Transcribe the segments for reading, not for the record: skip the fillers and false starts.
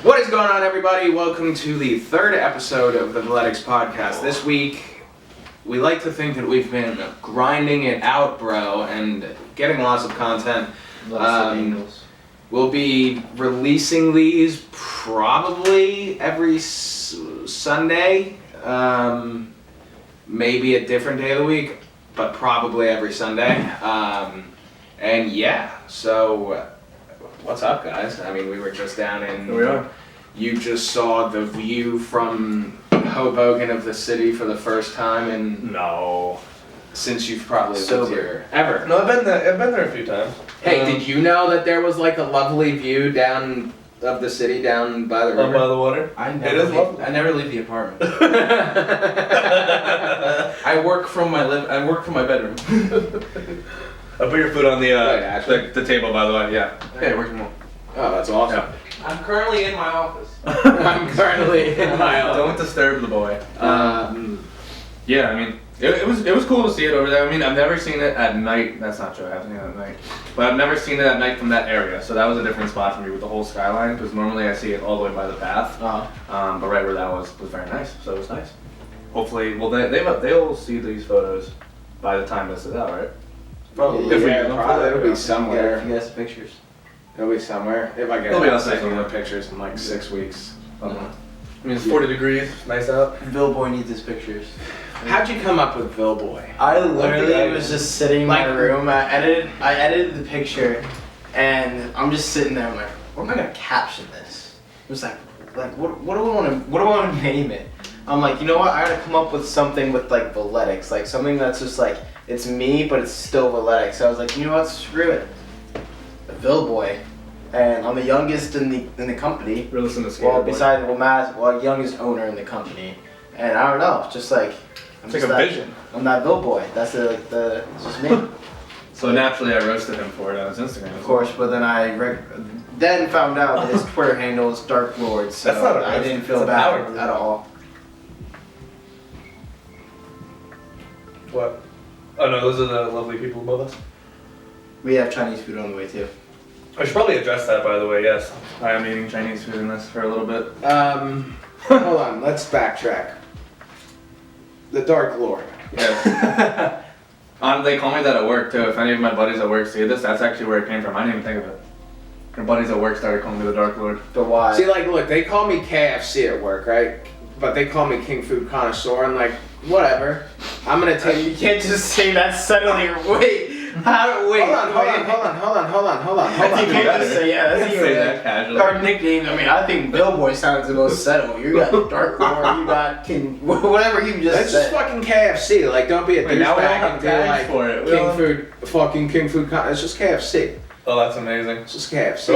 What is going on, everybody? Welcome to the third episode of the Athletics Podcast. This week, we like to think that we've been grinding it out, bro, and getting lots of content. We'll be releasing these probably every Sunday, maybe a different day of the week, but probably every Sunday. And yeah, so what's up, guys? I mean, we were just down in... Here we are. You just saw the view from Hoboken of the city for the first time in... No. Since you've probably lived here. Ever. No, I've been there a few times. Hey, did you know that there was like a lovely view down of the city down by the river? By the water? I never leave the apartment. I work from my bedroom. I put your food on the table, by the way. Yeah. Okay, work from home. Oh, that's awesome. Yeah. I'm currently in my office. I'm currently in my office. Don't disturb the boy. Yeah, I mean, it was cool to see it over there. I mean, I've never seen it at night. That's not true. I haven't seen it at night. But I've never seen it at night from that area. So that was a different spot for me with the whole skyline. Because normally I see it all the way by the path. But right where that was very nice. So it was nice. Hopefully, well, they'll see these photos by the time this is out, right? Probably. Probably it'll be somewhere. If you guys pictures. It'll be somewhere. If I get It'll be a outside second somewhere. of pictures in like 6 weeks. I mean, it's 40 degrees. Nice out. Bill Boy needs his pictures. How'd you come up with Bill Boy? I literally was just sitting in my room. I edited the picture, and I'm just sitting there. I'm like, what am I gonna caption this? It was like what do I want to name it? I'm like, you know what? I gotta come up with something with like Athletics, like something that's just like it's me, but it's still Athletics. So I was like, you know what? Screw it. Bill Boy, and I'm the youngest in the company. We're listening to Skater Well, Boy. besides Matt, youngest owner in the company, and I don't know, just like. It's like a vision. I'm that Bill Boy. That's it's just me. So naturally, I roasted him for it on his Instagram. Of course, but then then found out that his Twitter handle is Dark Lord, so That's not a I roast, didn't it's feel a bad power move. at all. What? Oh no, those are the lovely people above us. We have Chinese food on the way too. I should probably address that, by the way. Yes, I am eating Chinese food in this for a little bit. Hold on, let's backtrack. The Dark Lord. Yes. They call me that at work too. If any of my buddies at work see this, that's actually where it came from. I didn't even think of it. My buddies at work started calling me the Dark Lord. But why? See, like, look, they call me KFC at work, right? But they call me King Food Connoisseur, and like, whatever. I'm gonna take. You can't just say that suddenly. Wait. Hold on. You can't just say that's Say that casually. Our nickname. I mean, I think Bill Boy sounds the most settled. You got Dark Lord. You got King. Whatever you just That's said. just fucking KFC. Like, don't be a Wait, now we don't douchebag have and be tags like for it. We King don't- Food, fucking King Food. It's just KFC. Oh, that's amazing. It's just KFC.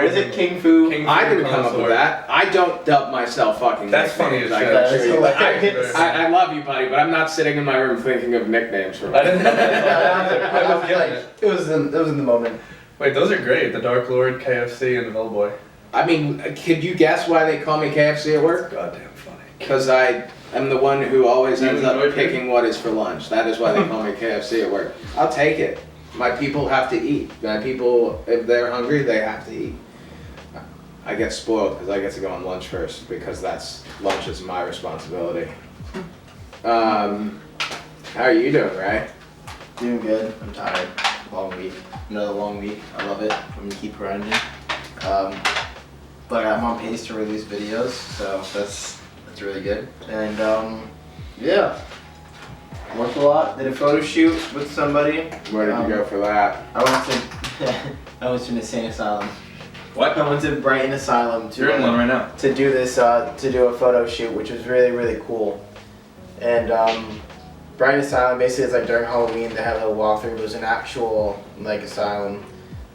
Is it King Food? I didn't come up with that. I don't dub myself fucking. That's funny as nicknames. shit. I love you, buddy, but I'm not sitting in my room thinking of nicknames for I didn't know that. I was getting it. It was in the moment. Wait, those are great. The Dark Lord, KFC, and the Bill Boy. I mean, could you guess why they call me KFC at work? Goddamn funny. Because I am the one who always You ends up enjoy picking what is for lunch. That is why they call me KFC at work. I'll take it. My people have to eat. My people, if they're hungry, they have to eat. I get spoiled because I get to go on lunch first because lunch is my responsibility. How are you doing, right? Doing good. I'm tired. Long week. Another long week. I love it. I'm gonna keep grinding. But I'm on pace to release videos, so that's really good. And yeah. Worked a lot. Did a photo shoot with somebody. Where did you go for that? I went to an insane asylum. What? I went to Brighton Asylum You're in one right now. to do this to do a photo shoot, which was really cool. And Brighton Asylum basically is like during Halloween they have a walkthrough. There's an actual like asylum,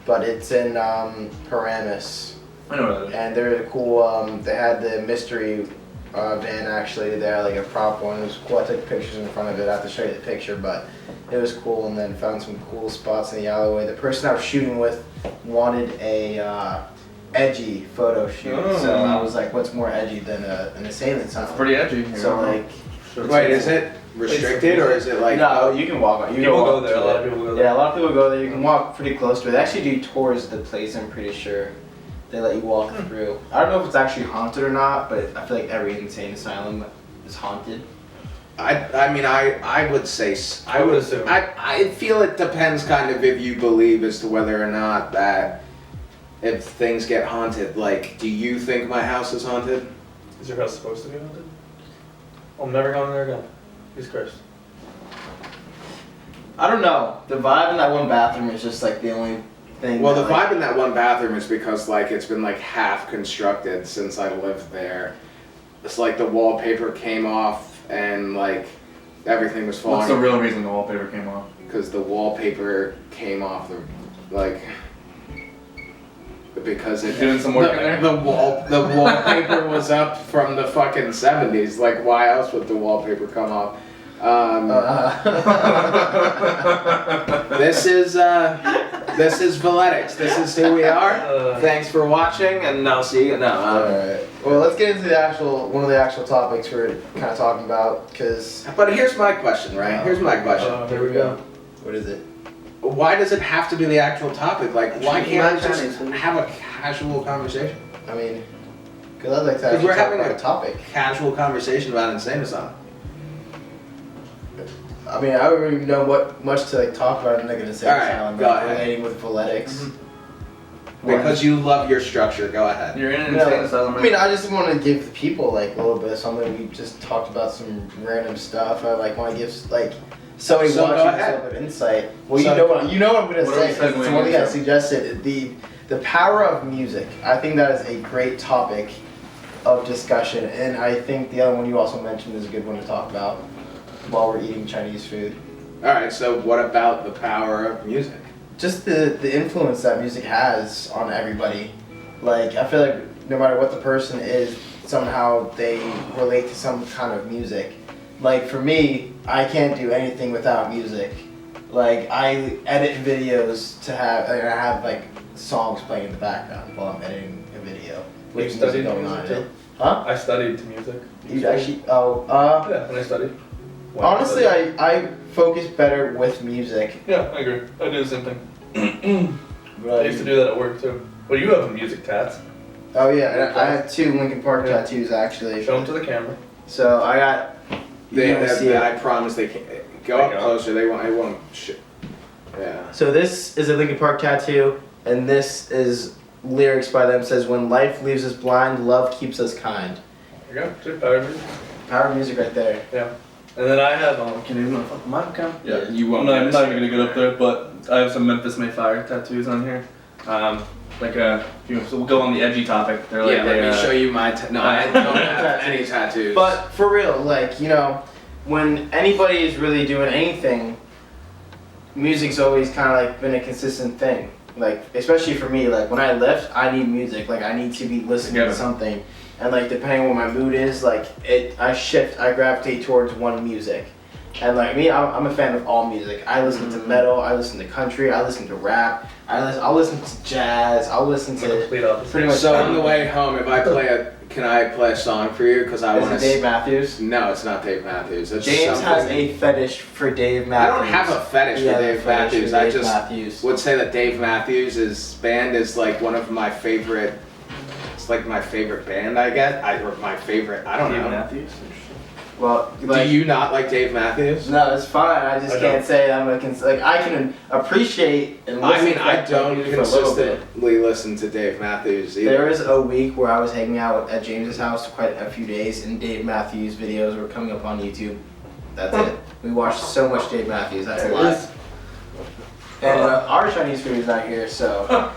but it's in Paramus. I know where that is. And they're cool. They had the mystery van actually. They had like a prop one. It was cool. I took pictures in front of it. I have to show you the picture, but it was cool. And then found some cool spots in the alleyway. The person I was shooting with wanted a edgy photo shoot, so I was like, "What's more edgy than an assailant asylum?" It's pretty edgy. So like, Wait, is it restricted or is it like? no, you can walk. You People can go walk there. to A lot it. of people go there. Yeah, a lot of people go there. You can walk pretty close to it. They actually do tours of the place. I'm pretty sure. They let you walk through. I don't know if it's actually haunted or not, but I feel like every insane asylum is haunted. I mean, I would say, I would assume. I feel it depends kind of if you believe as to whether or not that if things get haunted. Like, do you think my house is haunted? Is your house supposed to be haunted? I'm never going there again. Jesus Christ. I don't know. The vibe in that one bathroom is just like the only thing. Well, that, the like, vibe in that one bathroom is because like it's been like half constructed since I lived there. It's like the wallpaper came off and like everything was falling. What's the real reason the wallpaper came off? Because the wallpaper came off the like because it Doing some work in there? the wallpaper was up from the fucking 70s. Like why else would the wallpaper come off? This is Valetics. This is who we are. Thanks for watching, and I'll see you. Alright. Well, let's get into one of the actual topics we're kind of talking about, because. But here's my question, right? Here's my question. Here we go. What is it? Why does it have to be the actual topic? Like, why can't we just Chinese. have a casual conversation? I mean, because I'd like to 'Cause actually we're talk having about a- a topic. Casual conversation about Insane Asylum. I mean, I don't really know what much to like talk about in like an insane Alright, asylum, go but ahead. relating with Valetics. Because you love your structure. Go ahead. You're in an No, insane asylum. I mean, I just want to give the people like a little bit of something. We just talked about some random stuff. I like want to give like somebody So go watching this ahead. a little bit of insight. Well, So- you know what I'm gonna What are we say. 'Cause segueing somebody got into? suggested the power of music. I think that is a great topic of discussion, and I think the other one you also mentioned is a good one to talk about while we're eating Chinese food. All right. So what about the power of music? Just the influence that music has on everybody. Like, I feel like no matter what the person is, somehow they relate to some kind of music. Like, for me, I can't do anything without music. Like, I edit videos to have, like, I have, like, songs playing in the background while I'm editing a video. You With studied music going music on in too? it. Huh? I studied to music. You actually, oh, Yeah, when I studied. honestly, I focus better with music. Yeah, I agree. I do the same thing. But I used to do that at work too. Well, you have music tats. Oh, yeah, and I have 2 Linkin Park Yeah. tattoos, actually. Show them to the camera. So I got. You can see it. I promise they can't. Go up closer. They won't. It won't. Yeah. So this is a Linkin Park tattoo, and this is lyrics by them. Says, "When life leaves us blind, love keeps us kind." There you go. See, power music. Power of music right there. Yeah. And then I have can you even fucking mic cam? Yeah. You I'm won't. not, get I'm to not see even it. gonna get up there, but I have some Memphis May Fire tattoos on here. So we'll go on the edgy topic. They're like Yeah. Let me show you my. No, I don't have any tattoos. But for real, like, you know, when anybody is really doing anything, music's always kind of like been a consistent thing. Like, especially for me, like when I lift, I need music. Like, I need to be listening Yeah. to something. And like, depending on what my mood is, like I gravitate towards one music. And like me, I'm a fan of all music. I listen to metal, I listen to country, I listen to rap, I'll listen to jazz, I'll listen to complete opposite. pretty much. So on the way home, if I play can I play a song for you? Because I Is want it to. Dave Matthews? No, it's not Dave Matthews. It's James something- has a fetish for Dave I Matthews. don't have a fetish Yeah, for Dave fetish Matthews. for I Dave just Matthews. would say that Dave Matthews' band is like one of my favorite. It's like my favorite band, I guess. Or my favorite. I don't Dave know. Matthews. Well, like, Do you not like Dave Matthews? No, it's fine. I just I can't don't. say I'm a like I can appreciate and listen I mean, to I that don't music for a little bit. consistently listen to Dave Matthews either. There was a week where I was hanging out at James's house quite a few days, and Dave Matthews videos were coming up on YouTube. That's it. We watched so much Dave Matthews. That's a There it lot. is. And our Chinese food is not here, so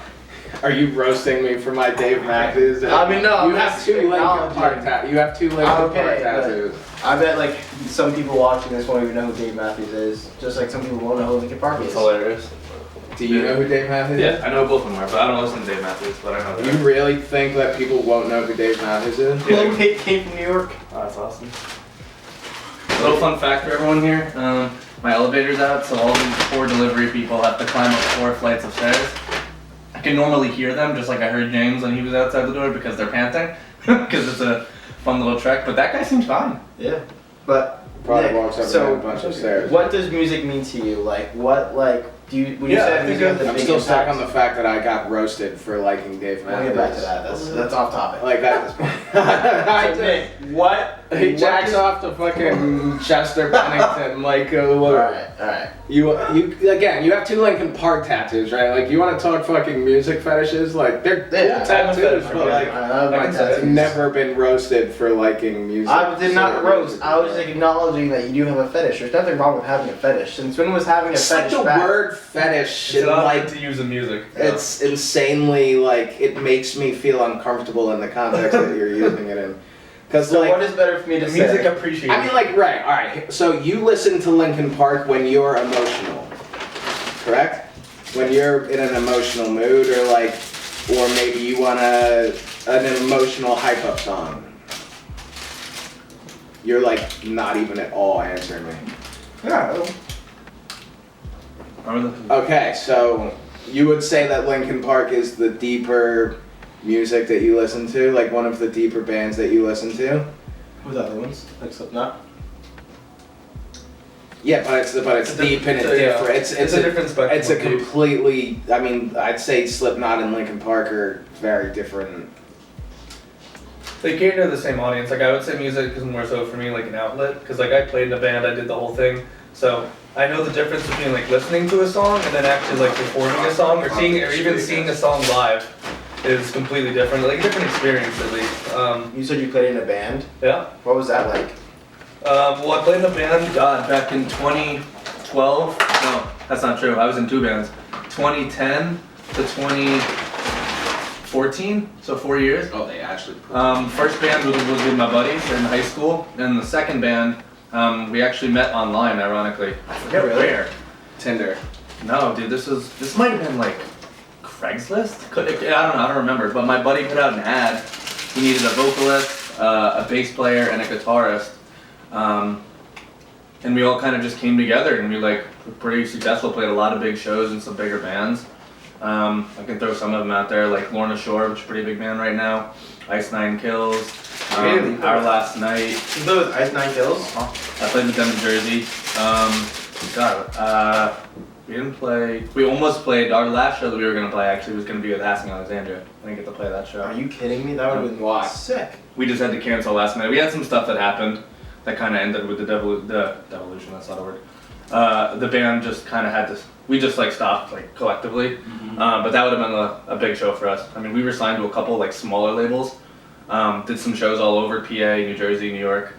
Are you roasting me for my Dave Matthews? I mean, no, You I'm have just 2 Linkin acknowledging. Park tattoos. You have 2 Linkin Park Okay, but- tattoos. I bet like some people watching this won't even know who Dave Matthews is. Just like some people won't know who Linkin Park It's is. hilarious. Do you know who Dave Matthews is? Yeah, I know both of them are, but I don't listen to Dave Matthews, but I know You that. really think that people won't know who Dave Matthews is? Yeah. Well, he came from New York. Oh, that's awesome. A little fun fact for everyone here. My elevator's out, so all these poor delivery people have to climb up 4 flights of stairs. I can normally hear them, just like I heard James when he was outside the door, because they're panting. Because it's a fun little trek, but that guy seems fine. Yeah, but Probably Nick, walks up and so down a bunch of stairs. what does music mean to you? Like, what, like, Would you Yeah, say I think music has a I'm big still stuck impact? on the fact that I got roasted for liking Dave We'll Matthews. get back to that. That's off topic. Like at this point. I So, did. Nick, what? He what jacks is- off to fucking Chester Bennington like All right. you again. You have 2 Linkin Park tattoos, right? Like you want to talk fucking music fetishes? Like they're cool Yeah, tattoos, I'm a but like I I can say tattoos. I've never been roasted for liking music. I did not so roast. music. I was just acknowledging that you do have a fetish. There's nothing wrong with having a fetish. Since when was having a It's like fetish the bad? word fetish. It's not Like like to use in music. it's insanely like it makes me feel uncomfortable in the context that you're using it in. Because So like what is better for me to music say? appreciation. I mean, like, right, all right. So you listen to Linkin Park when you're emotional, correct? When you're in an emotional mood, or maybe you want an emotional hype up song. You're like not even at all answering me. Yeah. Okay, so you would say that Linkin Park is the deeper music that you listen to, like one of the deeper bands that you listen to. Who's the other ones? Like Slipknot? Yeah, but it's deep and it's yeah. different. It's a different spectrum. It's a of deep. completely. I mean, I'd say Slipknot and Linkin Park are very different. They cater to the same audience. Like I would say, music is more so for me like an outlet because like I played in a band, I did the whole thing, so I know the difference between like listening to a song and then actually like performing a song or even seeing a song live is completely different. Like a different experience at least. You said you played in a band. Yeah. What was that like? Well, I played in a band. God, back in 2012. No, that's not true. I was in 2 bands. 2010 to 2014. So 4 years. Oh, they actually. First band was with my buddies in high school, and the second band we actually met online, ironically. I forget where. Tinder. No, dude, this might have been like Craigslist. I don't remember. But my buddy put out an ad. He needed a vocalist, a bass player, and a guitarist. And we all kind of just came together, and we were pretty successful. Played a lot of big shows in some bigger bands. I can throw some of them out there, like Lorna Shore, which is a pretty big band right now. Ice Nine Kills. Really? Our Last Night. You played with Ice Nine Kills? I played with them in Jersey. We didn't play. We almost played. Our last show that we were gonna play actually was gonna be with Asking Alexandria. I didn't get to play that show. Are you kidding me? That would have been Why? sick. We just had to cancel last minute. We had some stuff that happened that kind of ended with the devolution. That's not a word. The band just kind of had to. We just stopped collectively. But that would have been a big show for us. I mean, we were signed to a couple smaller labels. Did some shows all over PA, New Jersey, New York.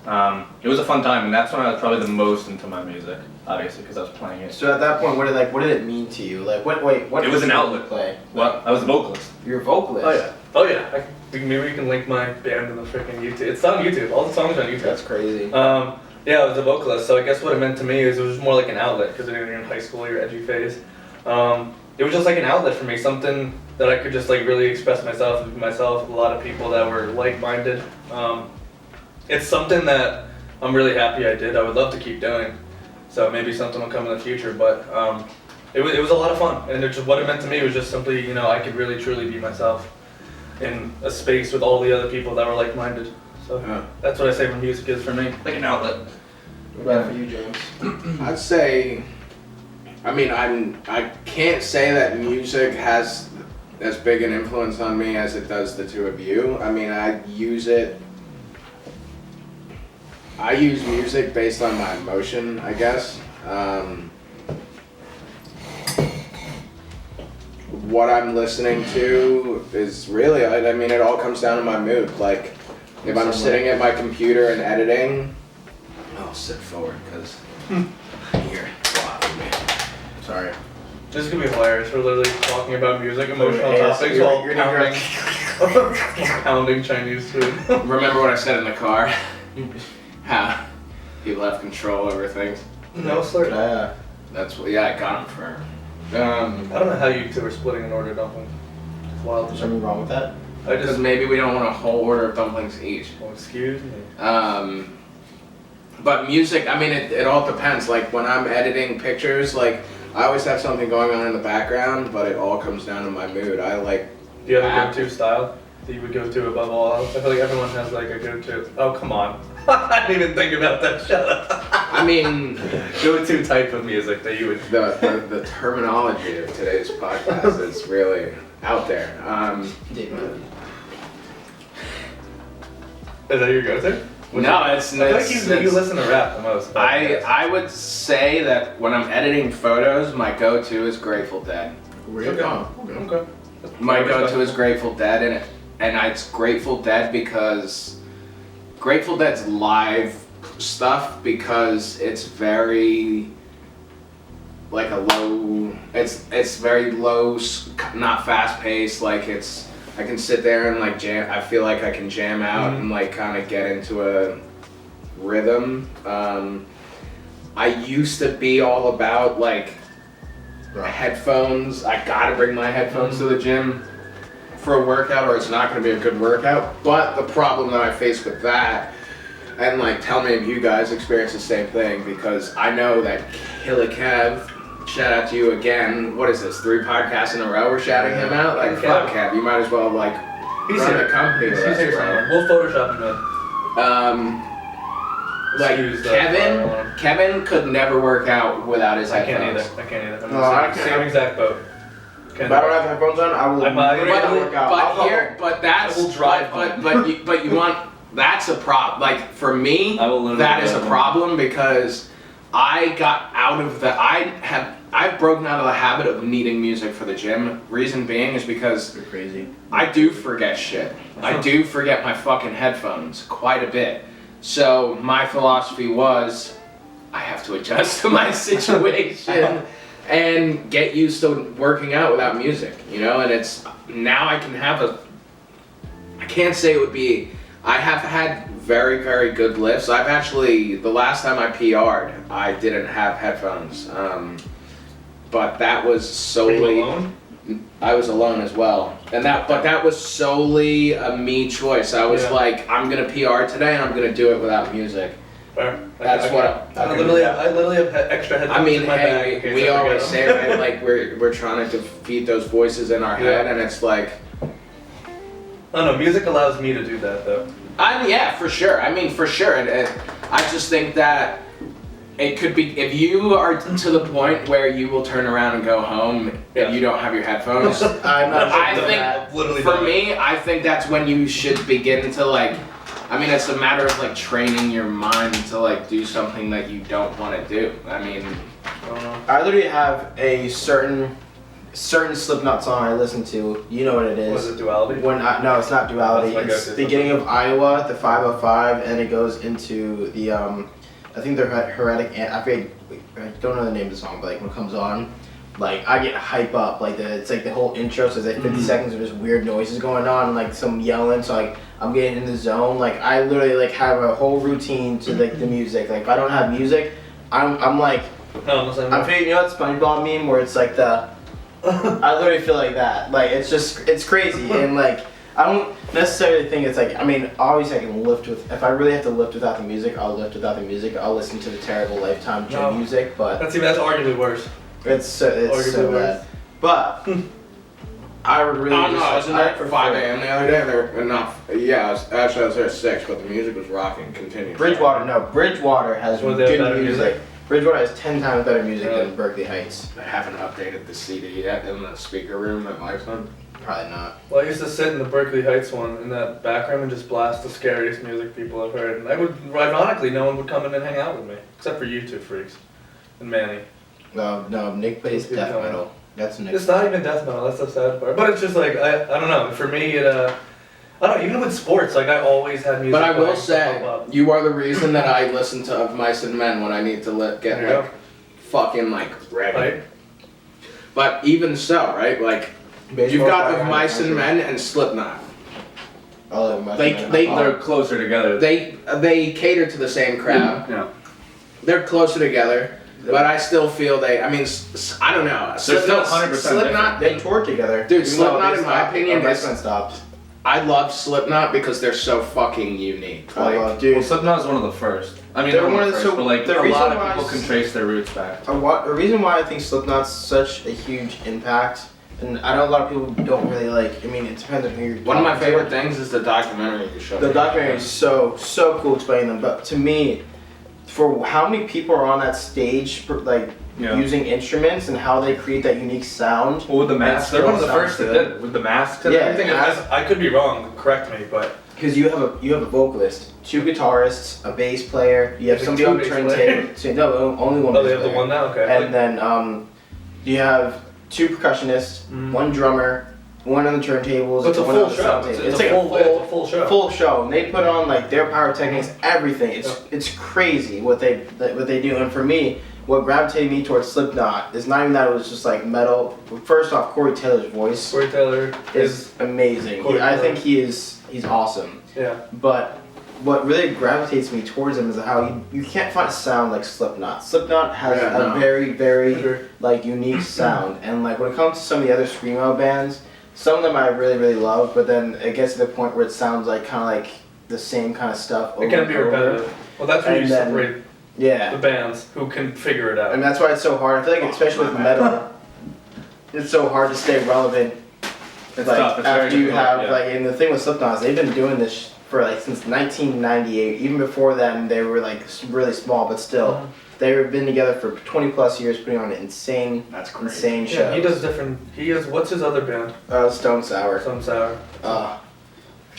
It was a fun time, and that's when I was probably the most into my music, obviously, because I was playing it. So at that point, what did it mean to you? Like, what? It was an outlet. Play. What? I was a vocalist. You're a vocalist. Oh yeah. Maybe we can link my band in the freaking YouTube. It's on YouTube. All the songs are on YouTube. That's crazy. Yeah, I was a vocalist, so I guess what it meant to me is it was more like an outlet, because when you're in high school, your edgy phase. It was just like an outlet for me, something that I could just really express myself with a lot of people that were like-minded. It's something that I'm really happy I did. I would love to keep doing, so maybe something will come in the future, but it was a lot of fun, and what it meant to me was just simply, I could really truly be myself in a space with all the other people that were like-minded. So that's what I say when music is for me, like an outlet. What about for you, James? I'd say, I can't say that music has as big an influence on me as it does the 2 of you. I mean, I use music based on my emotion, I guess. What I'm listening to is really, it all comes down to my mood. Like, if I'm sitting at my computer and editing, I'll sit forward because you're blocking me. Sorry. This is gonna be hilarious. We're literally talking about music, emotional Yeah, topics, you're- while you're pounding Chinese food. Remember what I said in the car? How people have control over things. No, slur. That's what. Yeah, I got them for. I don't know how you 2 are splitting an order dumpling. It's wild. Is something wrong with that? I Because just. maybe we don't want a whole order of dumplings each. Oh, excuse me. But music, it all depends. Like when I'm editing pictures, I always have something going on in the background, but it all comes down to my mood. I like. Do you have a go-to style that you would go to above all else? I feel like everyone has a go-to. Oh, come on. I didn't even think about that. Shut up. I mean, Go to type of music that you would. the terminology of today's podcast is really out there. Is that your go-to? No, it's I feel like you listen to rap the most. but I would say that when I'm editing photos, my go-to is Grateful Dead. Okay. My go-to is Grateful Dead, and it's Grateful Dead because Grateful Dead's live stuff because it's very like a low. It's very low, not fast-paced. Like I can sit there and like jam. I feel like I can jam out and like kind of get into a rhythm. I used to be all about like headphones. I gotta bring my headphones to the gym for a workout or it's not gonna be a good workout. But the problem that I face with that, and like tell me if you guys experience the same thing, because I know that Killer Kev, shout out to you again. What is this? 3 podcasts in a row we're shouting him out? Like, fuck, Kev, you might as well, like, run the company with He's us, here bro. somewhere. We'll Photoshop him in. Like, Excuse that, Kevin could never work out without his I headphones. can't either. I'm No, I the can't. same exact boat. If I don't have headphones on, I will literally work out. That's, I will drive but you want, that's a problem. Like, for me, I will literally that is a drive home. problem because I got out of the, I've broken out of the habit of needing music for the gym. Reason being is because You're crazy. I do forget shit. I do forget my fucking headphones quite a bit. So my philosophy was, I have to adjust to my situation and get used to working out without music, you know? And it's, now I can have I can't say it would be, I have had very, very good lifts. I've actually, the last time I PR'd, I didn't have headphones. But that was solely... Were you alone? I was alone as well, but that was solely a me choice. I was like, I'm gonna PR today, and I'm gonna do it without music. Fair. That's what I literally have extra headphones I mean. in my bag. Hey, in case we I always forget say, right? Like we're trying to defeat those voices in our head, and it's like, Oh no, music allows me to do that though. yeah, for sure. I mean, for sure. And I just think that it could be, if you are to the point where you will turn around and go home and you don't have your headphones. I'm not I doing think that. Literally for done it. me, I think that's when you should begin to like, I mean, it's a matter of like training your mind to like do something that you don't want to do. I mean, I don't know. I literally have a certain Slipknot song I listen to. You know what it is. Was it Duality? No, it's not Duality. That's my It's go-to beginning of Iowa, the 505, and it goes into the I think they're Heretic. I forget, I don't know the name of the song, but like when it comes on, like I get hype up. Like it's like the whole intro, so it's like 50 seconds of just weird noises going on, and like some yelling. So like I'm getting in the zone. Like I literally like have a whole routine to like the music. Like if I don't have music, I'm like No, listen. I'm feeling, you know that SpongeBob meme where it's like the I literally feel like that. Like it's crazy, and like I don't necessarily think it's like, I mean, obviously I can lift with, if I really have to lift without the music, I'll lift without the music. I'll listen to the terrible Lifetime gym music, but That's arguably worse. it's so Arguably bad. But I would really. I don't know. I was in there I for 5 a.m. the other day. There were enough. Yeah, I was there at 6, but the music was rocking. Continue. Bridgewater has Well, they have good better music? Bridgewater has 10 times better music Really? than Berkeley Heights. I haven't updated the CD yet in the speaker room at my son. Probably not. Well, I used to sit in the Berkeley Heights one in that back room and just blast the scariest music people have heard. And I would, ironically, no one would come in and hang out with me, except for you two freaks and Manny. No, Nick plays Good death comment. metal. That's Nick. It's not even death metal. That's the sad part. But it's just like I don't know. For me, it I don't know. Even with sports, like I always had music. But I will playing to say, pump up. you are the reason that I listen to Of Mice and Men when I need to get There you like fucking like ready. Right? But even so, right? Like you've got Of Mice and Men and Slipknot. They're closer together. They cater to the same crowd. Yeah. They're closer together, but I still feel they. I mean, I don't know. They're still 100% Slipknot. They toured together. Dude, Even though Slipknot, they in my stopped, opinion, or is- Westman stopped. I love Slipknot because they're so fucking unique. Like, Dude, Well, Slipknot is one of the first. I mean, They're they're one one of of the- the so first, but like the a reason lot of why people can trace their roots back. a reason why I think Slipknot's such a huge impact, and I know a lot of people don't really like. I mean, it depends on who you're. one of my talking to. favorite things is the documentary you showed. The me. documentary is so cool explaining them, but to me, for how many people are on that stage, like Yeah. using instruments and how they create that unique sound. Well, with the masks, they're one of the Sounds first that good. did it. With the masks and Yeah, everything. I could be wrong. Correct me, but Because you have a vocalist, 2 guitarists, a bass player. You have Like somebody 2 on bass turntable. So, no, only one. oh, bass they have the player. one now. Okay. And then you have 2 percussionists, Mm. 1 drummer, 1 on the turntables. So it's a one full on the show. sound It's, table. it's like a full show. full show. And they put on like their pyrotechnics, everything. It's crazy what they do. And for me, what gravitated me towards Slipknot is not even that it was just like metal. First off, Corey Taylor's voice Corey Taylor is amazing. Corey I Taylor. think he's awesome. yeah. But what really gravitates me towards him is how you can't find a sound like Slipknot. Slipknot has Yeah, a no. very, very Sure. like unique sound, and like when it comes to some of the other screamo bands, some of them I really, really love, but then it gets to the point where it sounds like kind of like the same kind of stuff over It can and be over. repetitive. Well, that's where And you then- separate Yeah, the bands who can figure it out. and that's why it's so hard. I feel like especially with metal, it's so hard to stay relevant. It's Like tough. It's very after you difficult, have yeah. like, and the thing with Slipknot is they've been doing this for like since 1998. Even before then, they were like really small, but still, they've been together for 20 plus years, putting on an insane, That's crazy. insane Yeah, shows. he does different. He has what's his other band? Stone Sour. Some Sour.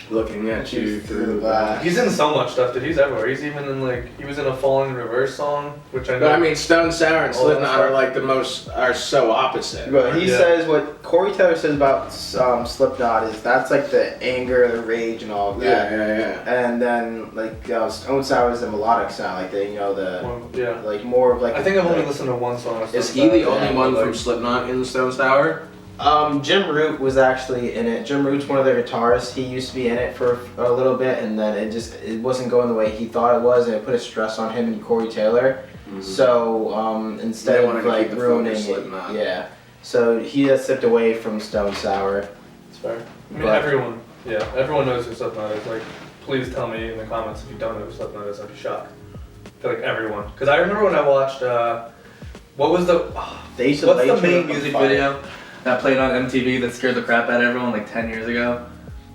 Looking at you through He's in so much stuff, dude. He's everywhere. He's even in like he was in a Falling in Reverse song, which I know. But I mean, Stone Sour and Oh, Slipknot that's are right. like are so opposite. But he Yeah. says what Corey Taylor says about Slipknot is that's like the anger, the rage, and all of that. Yeah. And then like Stone Sour is the melodic sound, like the Well, yeah. like more of like. I think I've only listened to one song. of Is Stone he the Sour. only one Like, from Slipknot in Stone Sour? Jim Root was actually in it. Jim Root's one of their guitarists. He used to be in it for a little bit, and then it wasn't going the way he thought it was, and it put a stress on him and Corey Taylor. So instead They of wanted to like keep the ruining focus it, Slipknot. yeah. So he has stepped away from Stone Sour. It's fair. I mean, But- everyone knows who Slipknot is. Like, please tell me in the comments if you don't know who Slipknot is. I'd be shocked. I feel like everyone. Because I remember when I watched, what was the, They used to What's light the you main up on music fire. video that played on MTV that scared the crap out of everyone like 10 years ago?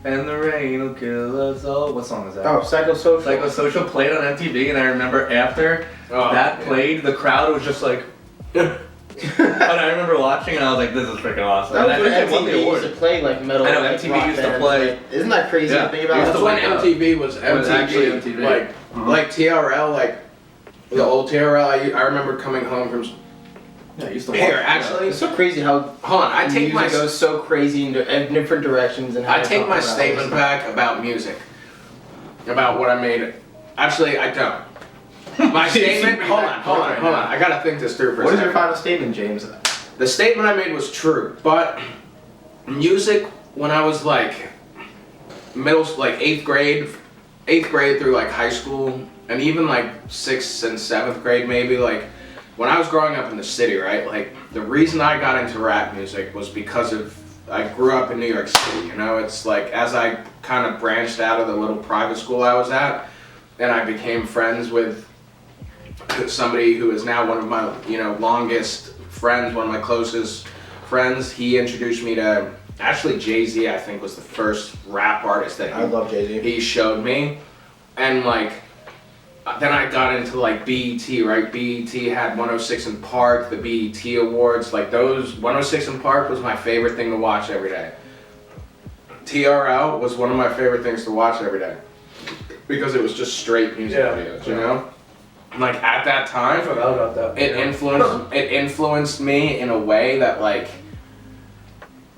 And the rain will kill us all. What song is that? Oh, Psychosocial. Psychosocial played on MTV, and I remember after that played, the crowd was just like. And I remember watching, and I was like, "This is freaking awesome!" That And I was when think they won MTV the used award. to play like metal. I know, like, MTV rock used to bands, play- like, isn't that crazy Yeah. to think It about? used That's to when wake up. MTV was It was actually MTV. MTV. Like TRL, like the old TRL. I remember coming home from. Yeah, I used to watch. Here, actually, It's so crazy how hold on. I take music my goes so crazy in different directions and how I they take talk my about statement it. back about music, about what I made. Actually, I don't. My statement. Hold on. I gotta think this through for a What is second. your final statement, James? The statement I made was true, but music when I was like like eighth grade through like high school, and even like 6th and 7th grade maybe, like when I was growing up in the city, right? Like the reason I got into rap music was because of I grew up in New York City, you know? It's like as I kind of branched out of the little private school I was at, and I became friends with somebody who is now one of my, longest friends, one of my closest friends. He introduced me to, actually Jay-Z, I think, was the first rap artist that I love Jay-Z. he showed me. And like, then I got into like BET, right? BET had 106 in Park, the BET Awards, like those, 106 in Park was my favorite thing to watch every day. TRL was one of my favorite things to watch every day. Because it was just straight music videos, you know? Like at that I time, forgot about that. it influenced me in a way that like,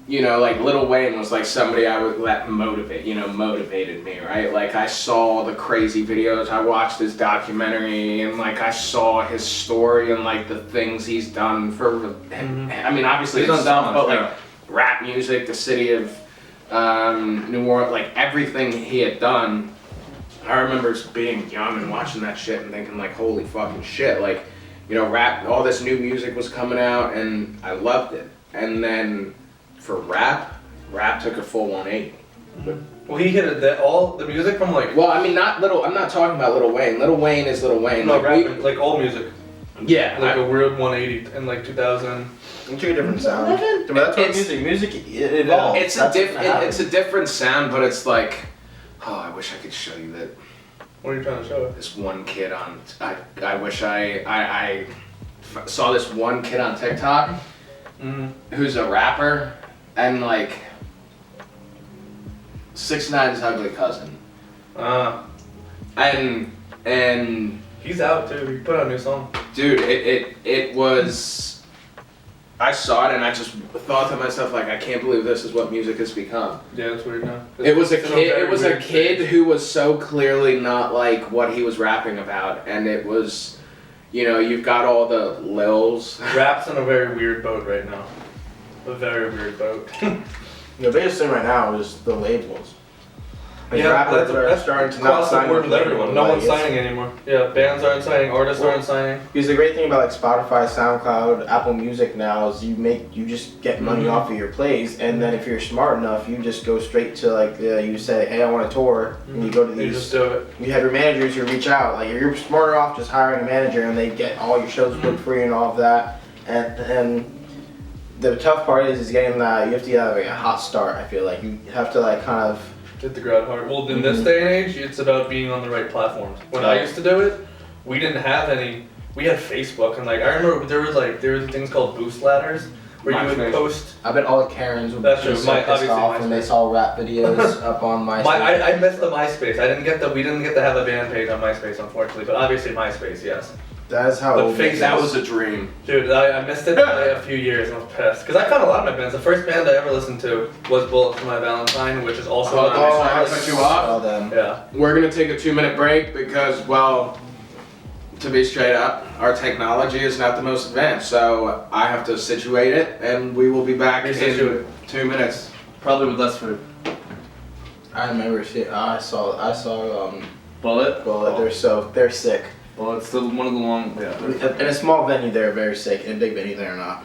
like Lil Wayne was like somebody I would let motivated me, right? Like I saw the crazy videos, I watched his documentary, and like I saw his story and like the things he's done for, I mean obviously He's done so much, but yeah. like rap music, the city of New Orleans, like everything he had done. I remember being young and watching that shit and thinking like, holy fucking shit, like, rap, all this new music was coming out and I loved it. And then for rap took a full 180. Well, he hit it. That all the music from like. Well, I mean, I'm not talking about Lil Wayne. Lil Wayne is Lil Wayne. No, Like, rap, like old music. yeah. Like a weird 180 in like 2000. It's a different sound. But that's what music it evolves. It's a different sound, but it's like, oh, I wish I could show you that. What are you trying to show? This one kid on, I wish I saw this one kid on TikTok who's a rapper and like 6ix9ine's ugly cousin. And He's out too. He put out a new song. dude, it was. I saw it and I just thought to myself like, I can't believe this is what music has become. Yeah, it's weird now. It was a It's in kid. very It was a weird kid stage. who was so clearly not like what he was rapping about, and it was, you know, you've got all the lils. Rap's in a very weird boat right now. A very weird boat. The biggest thing right now is the labels. Like Yeah, rappers that's are starting to not across the sign board with with everyone. No like, one's it's- signing anymore. Yeah, bands aren't signing, artists aren't signing. Because the great thing about like Spotify, SoundCloud, Apple Music now is you just get money off of your plays, and then if you're smart enough, you just go straight to like you say, hey, I want a tour, and you go to You these. just do it. You have your managers who reach out. Like you're smarter off just hiring a manager, and they get all your shows booked for you and all of that. And the tough part is getting that. You have to get like a hot start. I feel like you have to like kind of. Hit the ground hard. Well, in this day and age, it's about being on the right platforms. When I used to do it, we didn't have any. We had Facebook, and like I remember there was things called boost ladders where you would MySpace. post. I bet all the Karens would That's be true. so pissed Obviously off when they MySpace. saw rap videos up on MySpace. I missed the MySpace. We didn't get to have a band page on MySpace, unfortunately. But obviously MySpace, yes. That is how The old face- it That is. was a dream. Dude, I missed it by a few years and I was pissed. Because I found a lot of my bands. The first band I ever listened to was Bullet for My Valentine, which is also Oh, on oh, my I cut you off? saw them. Yeah. We're gonna take a 2-minute break because, well, to be straight up, our technology is not the most advanced, so I have to situate it, and we will be back in Resituate. 2 minutes. Probably with less food. I remember shit. I saw Bullet? Bullet. They're sick. Well, it's still one of the long. Yeah. In a small venue, they're very sick. In a big venue, they're not.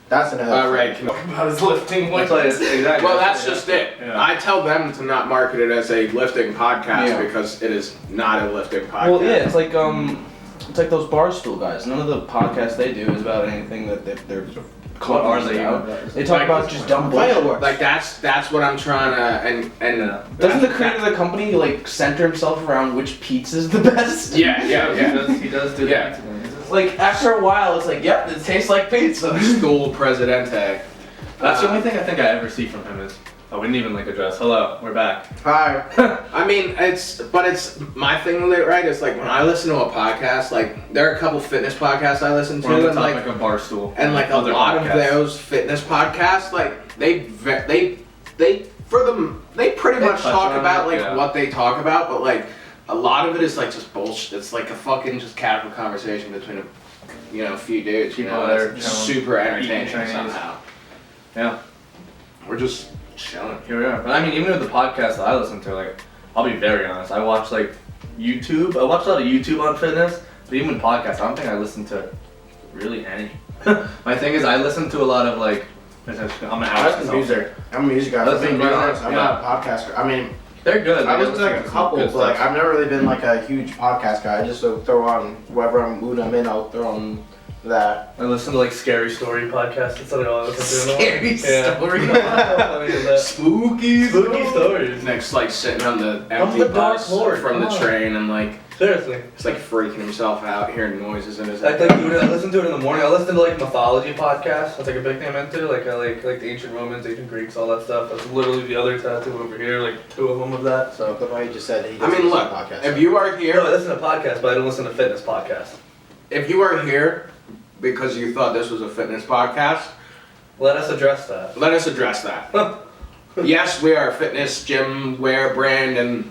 That's another. Right. thing. About his lifting That's why it's exactly. Well, that's just it. Yeah. I tell them to not market it as a lifting podcast Yeah. because it is not a lifting podcast. Well, yeah, it's like those Barstool guys. None of the podcasts they do is about anything that they're What are they about. even? They talk Like, about just dumb bullshit. Fireworks. Like that's what I'm trying to and Yeah. Doesn't the creator of the company like center himself around which pizza's the best? yeah. He does do Yeah. that. Like after a while, it's like, yep, it tastes like pizza. Stool Presidente. That's the only thing I think I ever see from him is. Oh, we didn't even like address. Hello, we're back. Hi. I mean, it's my thing with it, right? It's like when I listen to a podcast, like there are a couple fitness podcasts I listen We're on to, the and topic like of Barstool. a Other lot podcasts. of those fitness podcasts, like they pretty They much touch talk on about it, like yeah. what they talk about, but like a lot of it is like just bullshit. It's like a fucking just casual conversation between a few dudes. You People know, that are it's chilling, super entertaining eating Chinese. somehow. Yeah. We're just chilling. Here we are. But I mean, even with the podcast that I listen to, like, I'll be very honest. I watch like YouTube. I watch a lot of YouTube on fitness, but even with podcasts, I don't think I listen to really any. My thing is, I listen to a lot of like. I'm an I listen to music. I'm a music guy. Listen I'm to being music, honest. I'm not a podcaster. I mean, They're good. I Like, listen to like a some couple, good but like stuff. I've never really been like a huge podcast guy. I just throw on whatever mood I'm in. I'll throw on that. I listen to like Scary Story podcasts. That's what I listen to. Scary Yeah. Story. How funny is that? Spooky stories. Next, like sitting on the I'm empty the Dark bus Lord, from the come on. train and like Seriously. he's like freaking himself out, hearing noises in his I head. I listen to it in the morning. I listen to like mythology podcasts. That's like a big thing I'm into. Like I like the ancient Romans, ancient Greeks, all that stuff. That's literally the other tattoo over here. Like 2 of them of that. So. The way you just said he I mean, look, podcast. if you are No, I here, listen to podcasts, but I don't listen to fitness podcasts. if you are here because you thought this was a fitness podcast, Let us address that. let us address that. Yes, we are a fitness gym wear brand, and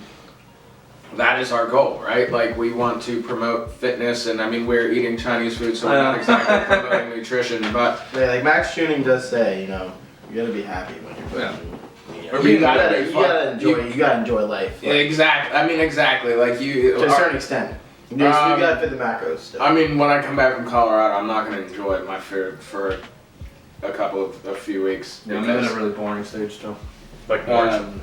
that is our goal, right? Like we want to promote fitness, and I mean we're eating Chinese food, so we're not exactly promoting nutrition, but Yeah, like Max Tuning does say, you know, you gotta be happy when you're Yeah. You, Or know, being you gotta, very you fun. gotta enjoy. You gotta enjoy life. yeah, exactly. I mean, exactly. Like you. To a certain extent. You gotta fit the macros still. I mean, when I come back from Colorado, I'm not going to enjoy my food for a few weeks. Yeah, I'm in a really boring stage too. Like orange.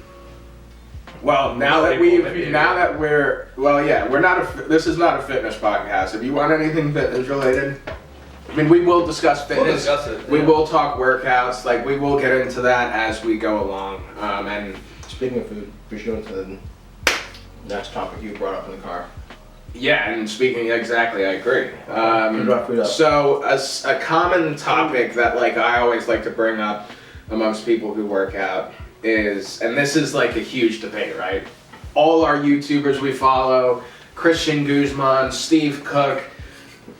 Well, now that we're not this is not a fitness podcast. If you want anything fitness related, I mean, we will discuss We'll fitness. discuss it. We yeah. will talk workouts. Like we will get into that as we go along. And Speaking of food, we should go into That's a topic you brought up in the car. Yeah, and speaking exactly, I agree. Food up. So a common topic that like I always like to bring up amongst people who work out is, and this is like a huge debate, right? All our YouTubers we follow, Christian Guzman, Steve Cook,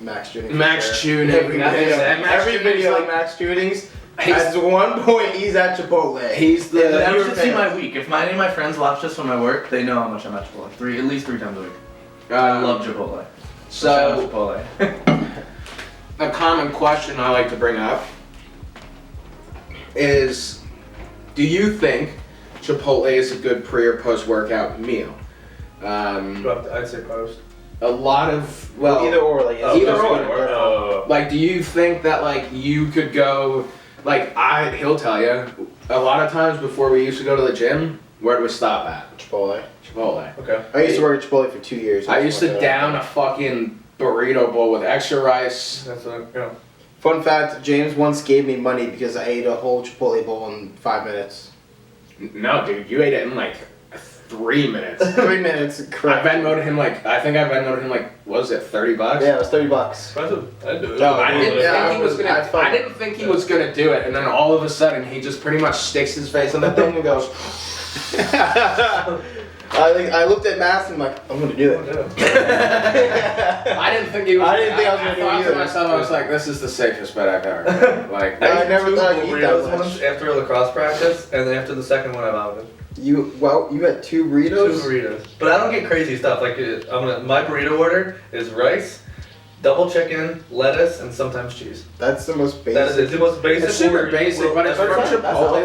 Max Tuning. Max Tuning. Every video of Max Tuning's, at one point he's at Chipotle. He's You the should see my week. If any of my friends watch this from my work, they know how much I'm at Chipotle. At least three times a week. I love Chipotle. So Chipotle. a common question I like to bring up is, do you think Chipotle is a good pre or post workout meal? I'd say post. A lot of either or, like either or. Like, do you think that like you could go? Like he'll tell you. A lot of times before we used to go to the gym, where do we stop at? Chipotle. Chipotle. Okay. I used to work at Chipotle for 2 years. I used to down a fucking burrito bowl with extra rice. That's yeah. Fun fact: James once gave me money because I ate a whole Chipotle bowl in 5 minutes. No, dude, you ate it in like 3 minutes. 3 minutes, I correct. Venmoed him like, I think I Venmoed him like, what was it, $30? Yeah, it was $30. I'd do it. No, I didn't Yeah, think he was gonna. I felt- I didn't think he was gonna do it, and then all of a sudden he just pretty much sticks his face on the thing and goes. I looked at Mass and I'm like, I'm gonna do it. I didn't think he was. I didn't think I was gonna do it thought to either. myself, I was like, this is the safest bet I've ever done. Like, I never thought I'd eat that burritos much. once after a lacrosse practice, and then after the second one, I vomited. You had 2 Two burritos? burritos. But I don't get crazy stuff. Like my burrito order is rice, double chicken, lettuce, and sometimes cheese. That's the most basic. That is the most basic. it's super order. basic, but it's from That's Chipotle. healthy.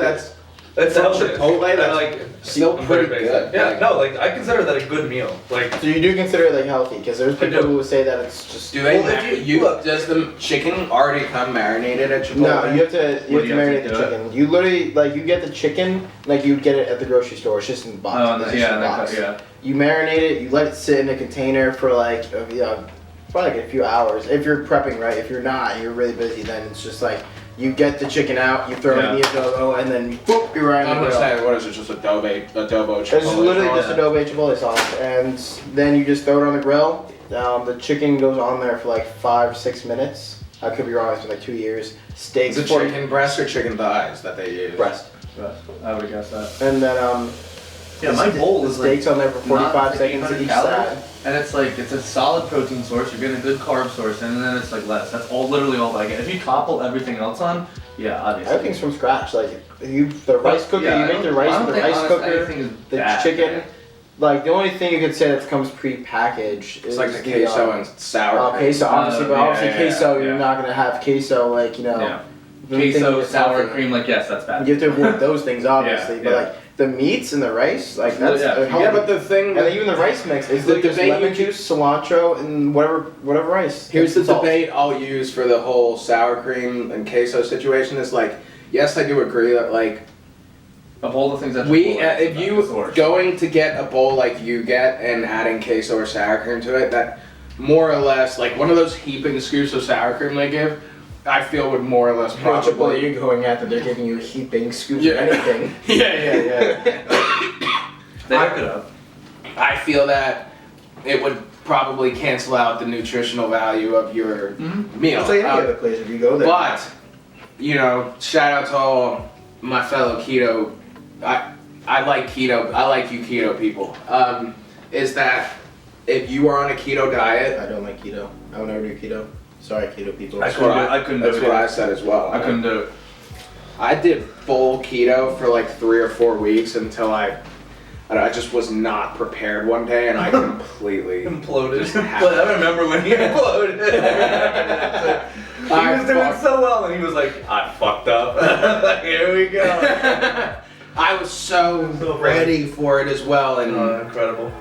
That's from healthy. Chipotle, And, that's like still very pretty basic. good. Yeah, Like, no, like I consider that a good meal. Like So you do consider it like healthy? Because there's I people do. who say that it's just. do they? Well, if you- look. Does the chicken already come marinated at Chipotle? No, you have to What, you have to marinate the do it? chicken. You literally like you get the chicken like you'd get it at the grocery store. It's just in the box. Oh, It's just yeah, in the box. yeah. You marinate it. You let it sit in a container for like probably like a few hours. If you're prepping right. If you're not, you're really busy. Then it's just like you get the chicken out, you throw it in the adobo, and then boop, you're right I'm on the gonna grill. say, what is it? Just adobo Chipotle. It's literally sauce? just adobo chipotle sauce, and then you just throw it on the grill. The chicken goes on there for like 5-6 minutes. I could be wrong. It's been like 2 years. Steaks. Is it chicken breast or chicken thighs that they use? breast, I would guess that. and then Yeah, my bowl the is like steaks on there for 45 not seconds 800 each calories. side. And it's like, it's a solid protein source, you're getting a good carb source, and then it's like less. That's literally all I get. If you topple everything else on, yeah, obviously. Everything's from scratch. Like the rice cooker, Yeah, you make the rice I with don't the think, rice honestly, cooker, anything is the bad. chicken. Like the only thing you could say that comes pre-packaged is It's like the queso and sour cream. queso, obviously, but yeah, obviously yeah, queso, yeah. you're not gonna have queso like Yeah. the thing Queso, that's sour healthy. cream, like, yes, that's bad. You have to avoid those things, obviously, Yeah, but yeah. like the meats and the rice, like that's Yeah. healthy. Yeah, but the thing. And then even the rice mix is The like just debate lemon you- juice, cilantro, and whatever rice. Here's the Salt. debate I'll use for the whole sour cream and queso situation is like, yes, I do agree that like Of all the things that we, Chipotle if is you the worst. going to get a bowl like you get and adding queso or sour cream to it, that more or less like one of those heaping scoops of sour cream they give, I feel would more or less Chipotle, probably. you're going at that they're giving you heaping scoops Yeah. of anything. yeah. They hook it up. I feel that it would probably cancel out the nutritional value of your meal. It's like any other place if you go there. But, you know, shout out to all my fellow keto. I like keto. I like you keto people. Is that if you are on a keto diet, I don't like keto. I would never do keto. Sorry, keto people. I couldn't do That's it. what I said as well. I couldn't do it. I did full keto for like 3 or 4 weeks until I just was not prepared one day and I completely imploded. But I remember when he imploded. He was doing so well, and he was like, "I fucked up." Here we go. I was so So ready for it as well, and Incredible.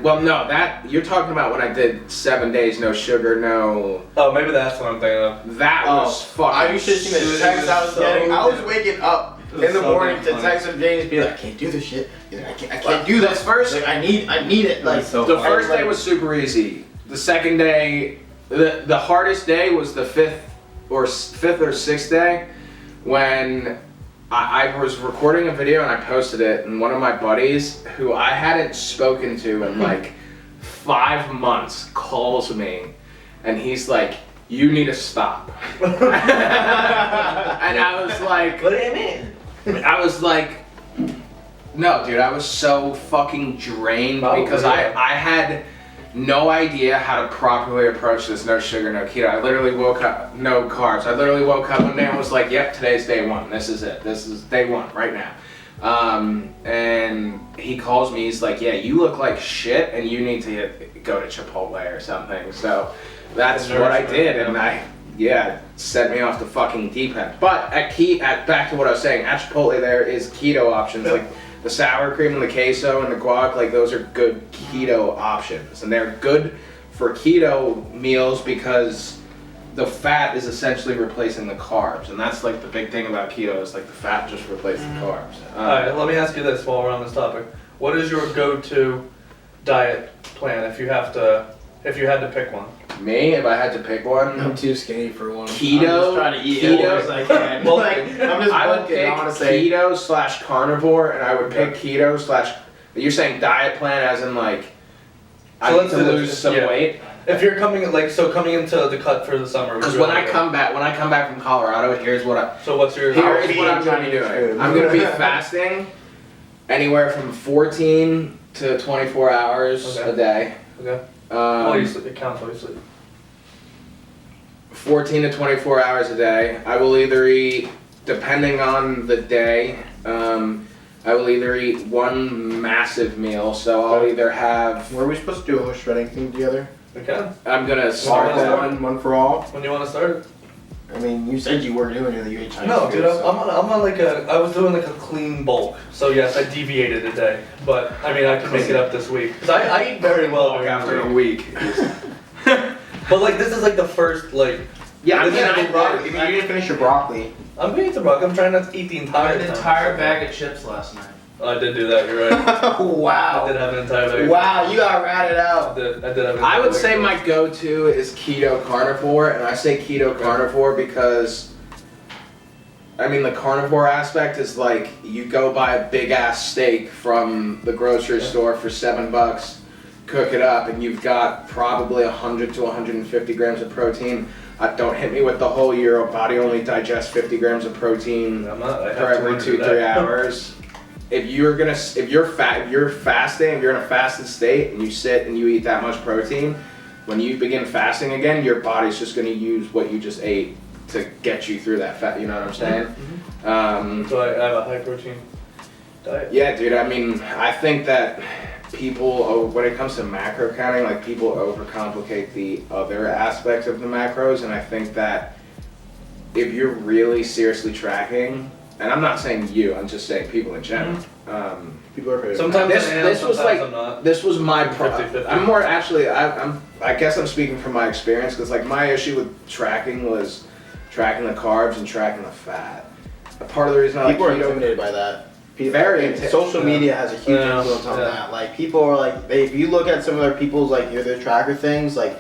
well, no, that you're talking about when I did 7 days no sugar, no. Oh, maybe that's what I'm thinking of. That was fucking. I should have seen the text I was so getting. I was good. waking up It was in the so morning to funny. text with James, be like, I can't do this shit. He's like, I can't do this. first- Like, I need it. Like, That's so The funny. first day was super easy. The second day, the hardest day was the fifth or sixth day, when I was recording a video and I posted it, and one of my buddies, who I hadn't spoken to in like 5 months, calls me, and he's like, "You need to stop." And I was like, What do you mean? I was like, no, dude, I was so fucking drained because I had no idea how to properly approach this no sugar, no keto. I literally woke up, no carbs. I literally woke up one day and was like, yep, today's day one. This is it. This is day one right now. And he calls me, he's like, yeah, you look like shit and you need to go to Chipotle or something. So that's what I did, and set me off the fucking deep end. But back to what I was saying, at Chipotle there is keto options, like the sour cream and the queso and the guac, like those are good keto options. And they're good for keto meals because the fat is essentially replacing the carbs. And that's like the big thing about keto is like the fat just replaces the carbs. Alright, let me ask you this while we're on this topic. What is your go-to diet plan if you had to pick one? Me, if I had to pick one, I'm too skinny for one. Keto. I'm just trying to eat as much as I can. Well, like, I'm just I would bulking, pick I want to say. keto/carnivore, and I would pick keto/. You're saying diet plan as in like I So need to let's do lose this, some yeah. weight. If you're coming into the cut for the summer. Because when I come back from Colorado, here's what what's your? I'm eating going to be Chinese doing. food. I'm going to be fasting anywhere from 14 to 24 hours Okay. a day. Okay. Well, you sleep. It counts while you sleep. 14 to 24 hours a day. I will either eat, depending on the day, I will either eat one massive meal. So I'll either have. Were we supposed to do a whole shredding thing together? Okay. I'm gonna start Well, that. One for all? When do you want to start? I mean, you said you were doing it, you ate Chinese No, food, dude. so- I'm on like I was doing like a clean bulk. So yes, I deviated a day, but I mean I can make it up this week because I eat very well during After the a week. week. But like this is like the first like. Yeah, This is Yeah, the I broccoli. You didn't finish your broccoli. I'm gonna eat the broccoli. I'm trying not to eat the I entire. had an time. entire bag of chips last night. Oh, I did do that. You're right. I Wow. did have an entire bag. Wow, you got ratted I out. did have. An I entire would bag. say my go-to is keto carnivore, and I say keto carnivore because, I mean, the carnivore aspect is like you go buy a big ass steak from the grocery store for $7, cook it up, and you've got probably 100 to 150 grams of protein. Don't hit me with the whole your body only digests 50 grams of protein I'm not. I have for every 200 2-3 today. hours. If you're fasting, if you're in a fasted state and you sit and you eat that much protein, when you begin fasting again, your body's just gonna use what you just ate to get you through that fat. You know what I'm saying? So I have a high protein diet. Yeah, dude. I mean, I think that people, when it comes to macro counting, like people overcomplicate the other aspects of the macros, and I think that if you're really seriously tracking, and I'm not saying you, I'm just saying people in general. People are crazy. Sometimes This- I am, this was sometimes like- I'm not. This was my 50-50. I'm more actually. I guess I'm speaking from my experience because like my issue with tracking was tracking the carbs and tracking the fat. A part of the reason I like People are keto. intimidated by that. Very and intense. social Yeah. media has a huge Yeah. influence on Yeah. that. Like people are like, if you look at some of their people's like their tracker things, like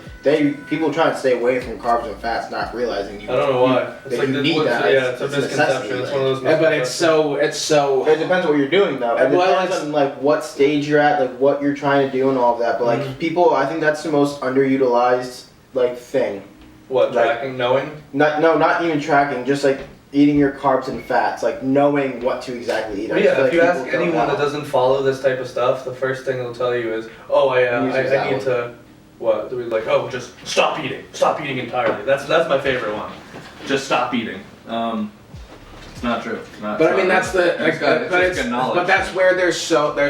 people try to stay away from carbs and fats, not realizing you. I don't know why. It's that like you this, need that. yeah, it's a necessity, misconception. It's one of those. Yeah, but it's so. It depends on what you're doing though. It Well, depends it's- on like what stage you're at, like what you're trying to do and all of that. But like people, I think that's the most underutilized like thing. What like- tracking, knowing? Not even tracking, just like eating your carbs and fats, like knowing what to exactly eat. I Well, just yeah, feel if you like ask people don't anyone know. that doesn't follow this type of stuff, the first thing they'll tell you is, "Oh, I Uses that need one. to." What? They'll be like, "Oh, just stop eating entirely." That's my favorite one. Just stop eating. It's not true. It's not But I true. mean, that's the. It's good- it's just good knowledge. But that's where there's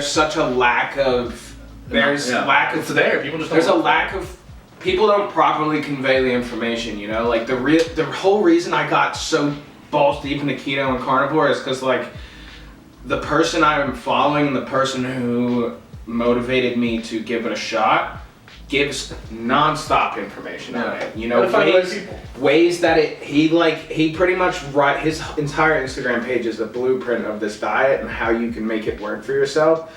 such a lack of. There's Yeah. lack of. It's there. People just don't There's a look for it. lack of. People don't properly convey the information. You know, like the whole reason I got so balls deep into keto and carnivore is because like the person I'm following, the person who motivated me to give it a shot, gives non-stop information on it. You know, Gotta find the right ways, people. ways that he pretty much his entire Instagram page is a blueprint of this diet and how you can make it work for yourself.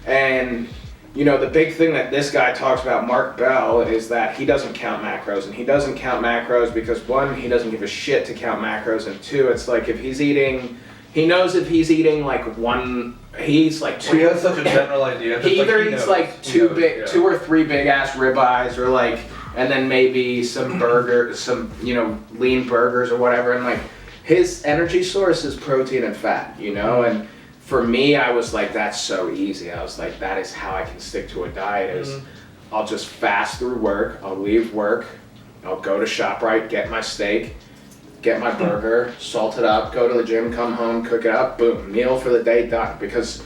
And you know, the big thing that this guy talks about, Mark Bell, is that he doesn't count macros. And he doesn't count macros because one, he doesn't give a shit to count macros, and two, it's like if he's eating, He knows if he's eating like one, he's like Well, he two. has such a general idea. He either eats knows. like He knows, yeah. 2 or 3 big ass ribeyes, or like, and then maybe some burger, some lean burgers or whatever, and like his energy source is protein and fat, and for me, I was like, that's so easy. I was like, that is how I can stick to a diet. Is I'll just fast through work. I'll leave work. I'll go to ShopRite, get my steak, get my burger, salt it up, go to the gym, come home, cook it up, boom, meal for the day, done. Because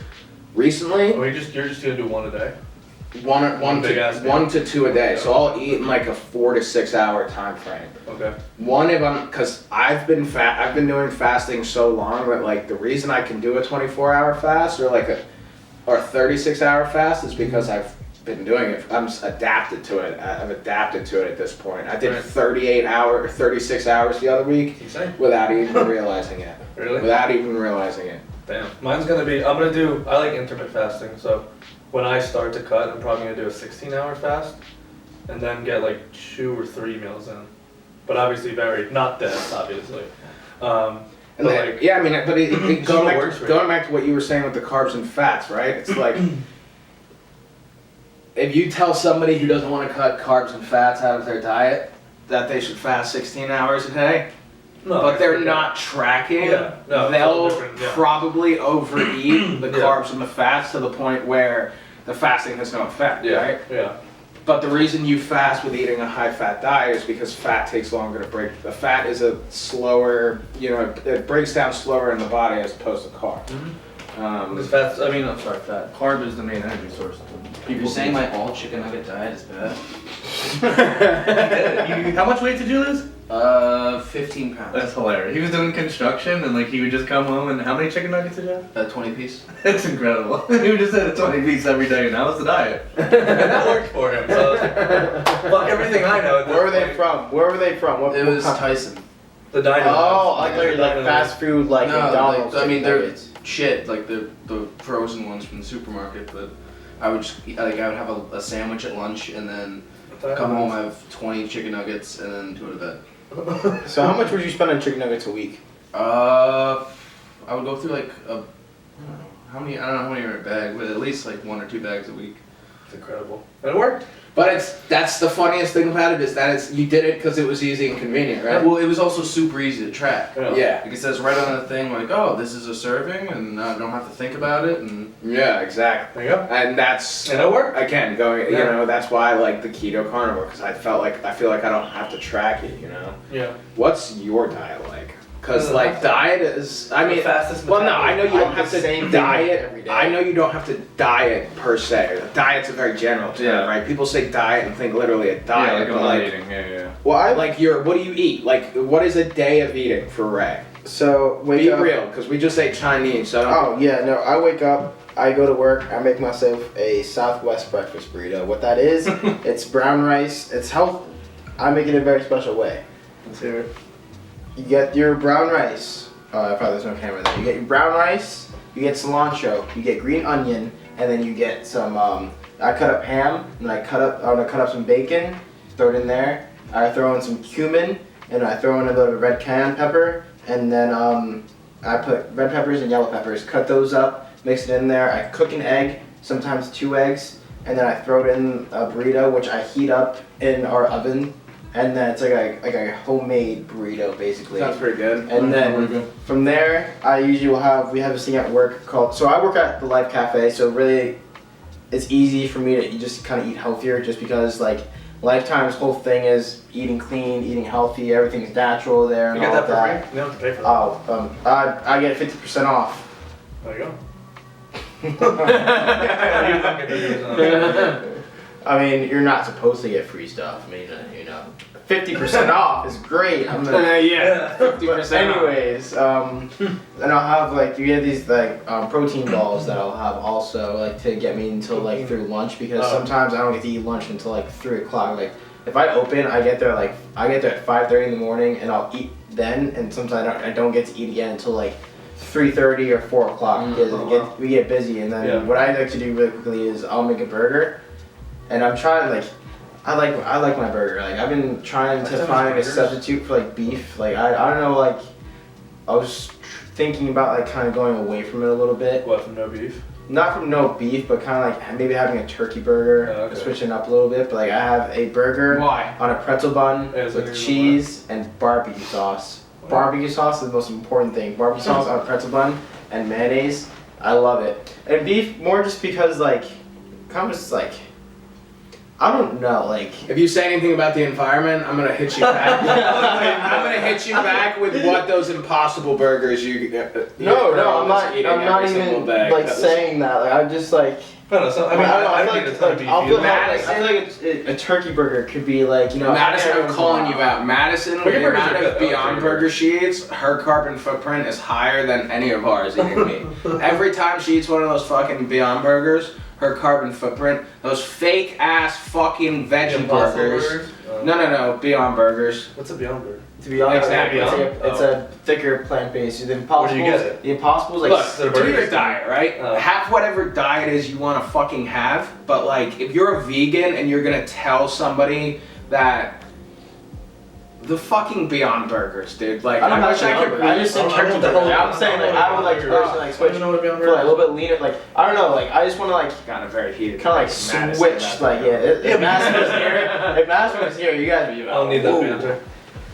recently, Oh, you're just gonna do one a day. one big ass meal. 1 to 2 a day. So I'll eat in like a 4 to 6 hour time frame. Okay. One, if I'm, cause I've been doing fasting so long that like the reason I can do a 24-hour fast or 36-hour fast is because I've been doing it. I'm adapted to it. I've adapted to it at this point. I did Right. 36 hours the other week Insane. without even realizing it. Really? Without even realizing it. Damn. Mine's gonna be. I like intermittent fasting. So when I start to cut, I'm probably gonna do a 16-hour fast, and then get like 2 or 3 meals in. But obviously not this, obviously. And then, like, yeah, I mean, but Just going, what back works to, for going back to what you were saying with the carbs and fats, right? It's like, if you tell somebody who doesn't want to cut carbs and fats out of their diet that they should fast 16 hours a day, no, but they're yeah. not tracking, Yeah, no, it's they'll all different, yeah. probably overeat the Yeah. carbs and the fats to the point where the fasting has no effect, Yeah. right? Yeah. But the reason you fast with eating a high-fat diet is because fat takes longer to break. The fat is a slower, it breaks down slower in the body as opposed to carbs. Because fats. I mean, I'm sorry, fat. Carb is the main energy source. You're saying my all chicken nugget diet is bad? How much weight did you lose? 15 pounds. That's hilarious. He was doing construction and like he would just come home and how many chicken nuggets did you have? A 20 piece. That's incredible. He would just had a 20 piece every day and that was the diet. And that worked for him. So I was like, fuck everything I know. At this Where were they point. from? Where were they from? What It was country? Tyson. The dynamo. Oh, I thought you were like fast food, like No, McDonald's. like, I mean, chicken they're nuggets. shit, like the frozen ones from the supermarket, but I would just, I would have a sandwich at lunch and then come home, I have 20 chicken nuggets and then go to bed. So how much would you spend on chicken nuggets a week? I would go through like I don't know how many are in a bag, but at least like 1 or 2 bags a week. It's incredible. And it worked. But that's the funniest thing about it is that you did it because it was easy and convenient, right? Well, it was also super easy to track. Yeah. Like it says right on the thing, like, oh, this is a serving, and I don't have to think about it, and Yeah, exactly. There you go. And that's And it worked. again going. Yeah. That's why I like the keto carnivore because I feel like I don't have to track it. Yeah. What's your diet like? Because Doesn't like have to. diet is. I mean, The fastest well, no, I know you don't I'm have the to same thing diet every day. I know you don't have to diet per se. Diet's a very general term, Yeah. right? People say diet and think literally a diet, like but like, eating. Yeah. Well, I what do you eat? Like, what is a day of eating for Ray? so wake Be up. real, because we just ate Chinese, so I don't. Oh yeah, no. I wake up. I go to work. I make myself a Southwest breakfast burrito. What that is, it's brown rice. It's healthy. I make it in a very special way. Let's hear it. You get your brown rice. I probably there's no camera there. You get your brown rice. You get cilantro. You get green onion, and then you get some. I cut up ham, and I'm gonna cut up some bacon. Throw it in there. I throw in some cumin, and I throw in a little red cayenne pepper, and then I put red peppers and yellow peppers. Cut those up. Mix it in there. I cook an egg, sometimes 2 eggs, and then I throw it in a burrito, which I heat up in our oven. And then it's like a homemade burrito, basically. Sounds pretty good. And then from there, we have this thing at work called, so I work at the Life Cafe, so really it's easy for me to just kind of eat healthier just because like Lifetime's whole thing is eating clean, eating healthy, everything's natural there and You get all that for free? You don't have to pay for that. I get 50% off. There you go. You don't get yours, I mean, you're not supposed to get free stuff. I mean, 50% off is great. I'm gonna, Yeah, 50%. Anyways, and I'll have you get these protein balls that I'll have also to get me until through lunch because sometimes I don't get to eat lunch until 3 o'clock. Like if I open, I get there at 5:30 in the morning and I'll eat then, and sometimes I don't get to eat again until 3:30 or 4 o'clock because we get busy. And then what I like to do really quickly is I'll make a burger, and I'm trying I like my burger. I've been trying to find a substitute for beef. I don't know. I was thinking about like kind of going away from it a little bit. What, from no beef? Not from no beef, but kind of like maybe having a turkey burger, Oh, okay. switching up a little bit. But like I have a burger Why? on a pretzel bun Yeah, so with here's cheese and barbecue sauce. Barbecue sauce is the most important thing. Barbecue sauce on a pretzel bun and mayonnaise. I love it. And beef more just because like, kind of just like, I don't know, like. If you say anything about the environment, I'm gonna hit you back. I'm gonna hit you back with what those Impossible Burgers you. No, I'm not every single even day. like saying that. Like I'm just like. I don't know. So, I mean, I don't need a ton of beef I feel either. like a turkey burger could be like, you know. Madison, I'm calling you out. Madison, Burger the burgers amount are of good, though. Beyond Burger she eats, her carbon footprint is higher than any of ours eating meat. Every time she eats one of those fucking Beyond Burgers, her carbon footprint, those fake ass fucking veggie Impossible burgers. No, Beyond Burgers. What's a Beyond Burger? To be honest, Exactly. it's a thicker plant-based. The Where do you get it? The Impossible's like. Look, the do burgers your thing. diet, right? Oh. Have whatever diet is you want to fucking have, but like, if you're a vegan and you're gonna tell somebody that the fucking Beyond Burgers, dude, like, I don't wish I could. I just said I don't turkey know what the burger. hell- I'm saying like I would like to personally like I switch don't know what a Beyond for Burger like a little bit leaner. Like I don't know. Like I just want to like Got a very heated. kind of like Madison switch. about Like that. if Madison was here, if Madison was here, you guys would be. I don't need that Ooh. banter.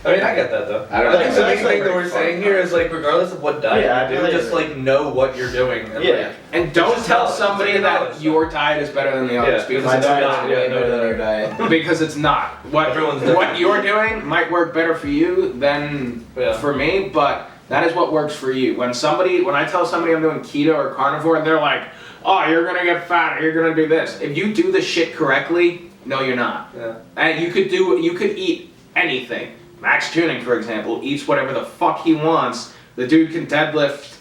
I mean, I get that though. I don't I think know. the That's main thing like that we're saying here is like, regardless of what diet Yeah, you I do, feel just like- like know what you're doing. And, Yeah. And don't Just tell tell us. somebody Just that tell us. your diet is better than the others Yeah, because My it's diet not. is way Yeah, better than no, your diet. Because it's not. What Everyone's what different. you're doing might work better for you than Yeah. for me, but that is what works for you. When I tell somebody I'm doing keto or carnivore, they're like, "Oh, you're gonna get fat. Or you're gonna do this." If you do the shit correctly, no, you're not. Yeah. And you could eat anything. Max Tuning, for example, eats whatever the fuck he wants. The dude can deadlift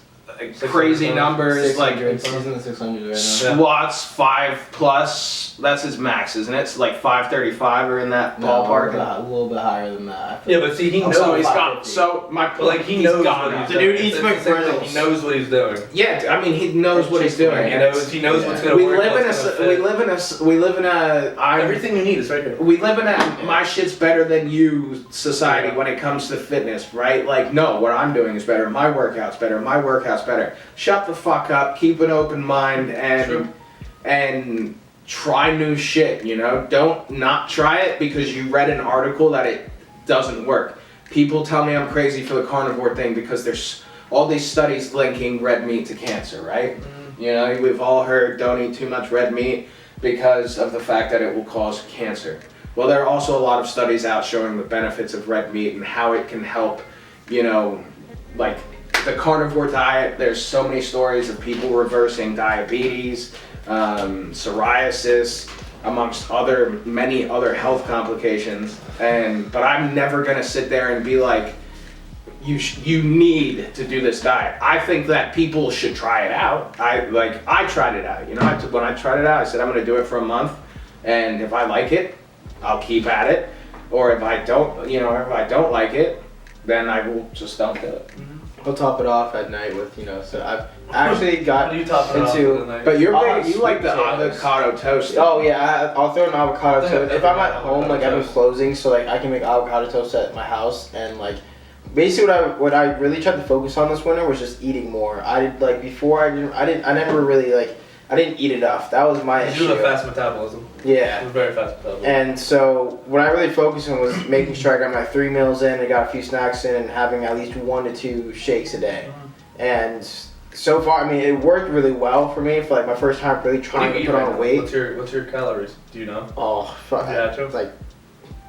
crazy 600 numbers, like 600, season 600 right now. squats 5+. That's his max, isn't it? So like 535 or in that ballpark. A little bit higher than that. Yeah, but see, he knows. So he's got- gone. So my But like he he's knows gone what now. he's The doing. dude eats It's the same thing, McGriddles. He knows what he's doing. Yeah, I mean he knows what he's doing. He knows what's gonna We work. live in what's gonna a we fit. live in a Everything you need is right here. we live in a my shit's better than you society when it comes to fitness, right? Like, no, what I'm doing is better. My workout's better. My workout's better. Shut the fuck up. Keep an open mind True. and try new shit. You know, don't not try it because you read an article that it doesn't work. People tell me I'm crazy for the carnivore thing because there's all these studies linking red meat to cancer, right? You know, we've all heard don't eat too much red meat because of the fact that it will cause cancer. Well, there are also a lot of studies out showing the benefits of red meat and how it can help, you know, like the carnivore diet. There's so many stories of people reversing diabetes, psoriasis, amongst many other health complications. But I'm never gonna sit there and be like, you need to do this diet. I think that people should try it out. I tried it out. You know, when I tried it out, I said I'm gonna do it for a month, and if I like it, I'll keep at it. Or if I don't like it, then I will just don't do it. We'll top it off at night with, you know, so I've actually got What are you topping it off with into. tonight? But you're I'll big, you have like the sweet potatoes. avocado toast. Oh yeah, I'll throw an avocado I think toast. I've If I'm never at had home, like avocado I've been closing, so like I can make avocado toast at my house, and like basically what I really tried to focus on this winter was just eating more. I like before I never really like I didn't eat enough. That was my You issue. do have fast metabolism. Yeah. It's very fast metabolism. And so what I really focused on was making sure I got my 3 meals in, I got a few snacks in, and having at least 1 to 2 shakes a day. And so far, I mean, it worked really well for me for like my first time really What do trying you to eat put right on now? weight. What's your calories? Do you know? Oh, fuck. Yeah, true. It's like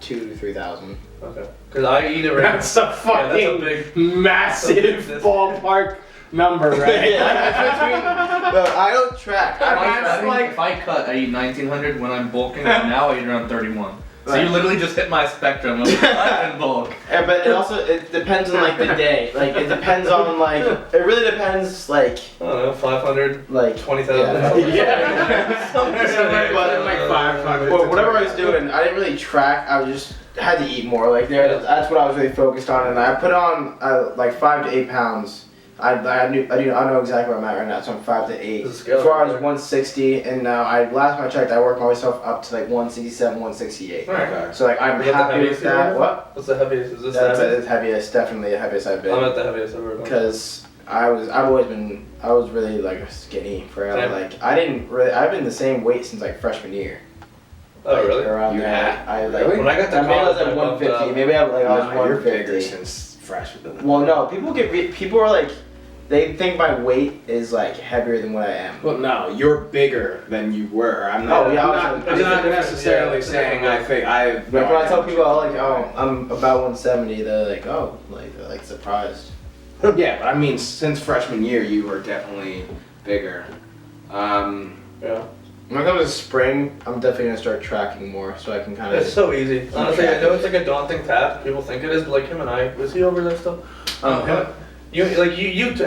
2,000 to 3,000. Okay. Because I eat it right That's a Yeah, fucking that's a big. massive ballpark number, right? But I don't track. If I cut, I eat 1900 when I'm bulking, and now I eat around 31. So you Right. literally just hit my spectrum of cut and bulk. But it depends on like the day. Like it depends on like it really depends like I don't know, 500, like 20,000. Yeah. Well, whatever I was doing, I didn't really track. I was just had to eat more. Like there, that's what I was really focused on, and I put on like 5 to 8 pounds. I know exactly where I'm at right now, so I'm 5 to 8. There's a scale Before I was right 160, and now last time I checked, I worked myself up to like 167, 168. Alright. So like I'm Is that the happy with heaviest you've that. ever What? What's the heaviest? Is this That's the the heaviest, definitely the heaviest I've I'm been. at the heaviest I've ever been. Because I've always really like skinny forever. Same. Like I've been the same weight since like freshman year. Oh, Like, really? Around You there. have? I like. Really? When I got to Maybe I was college, at I bumped 150. up. Maybe I was No, you're 150. bigger since freshman. Well, no, people are like, they think my weight is like heavier than what I am. Well, no, you're bigger than you were. I'm not. Oh, yeah, I'm not necessarily saying I think I. Like when I tell people, I'm about 170, they're like, oh, they're like surprised. Yeah, but I mean, since freshman year, you were definitely bigger. Yeah. When it comes to spring, I'm definitely gonna start tracking more, so I can kind It's of. so easy. Honestly, I know it's like a daunting task. People think it is, but like him and I, was he over there still? Him. You.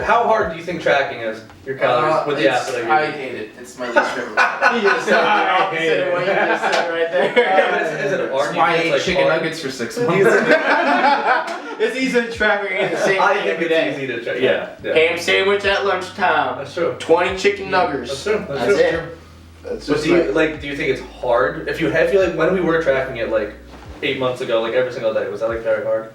How hard do you think tracking is? Your calories with the app that I I use. hate it. It's my least favorite. You just said the opposite of what you just said right there. Yeah, but is it hard? That's why I Do you ate think it's, chicken hard? nuggets for 6 months. It's easy to track when you're eating the same I thing think every it's day. easy to track. Yeah. Ham sandwich at lunchtime. That's true. 20 chicken nuggets. That's true. That's it. That's But just do you think it's hard? If you feel like when we were tracking it like 8 months ago, like every single day, was that like very hard?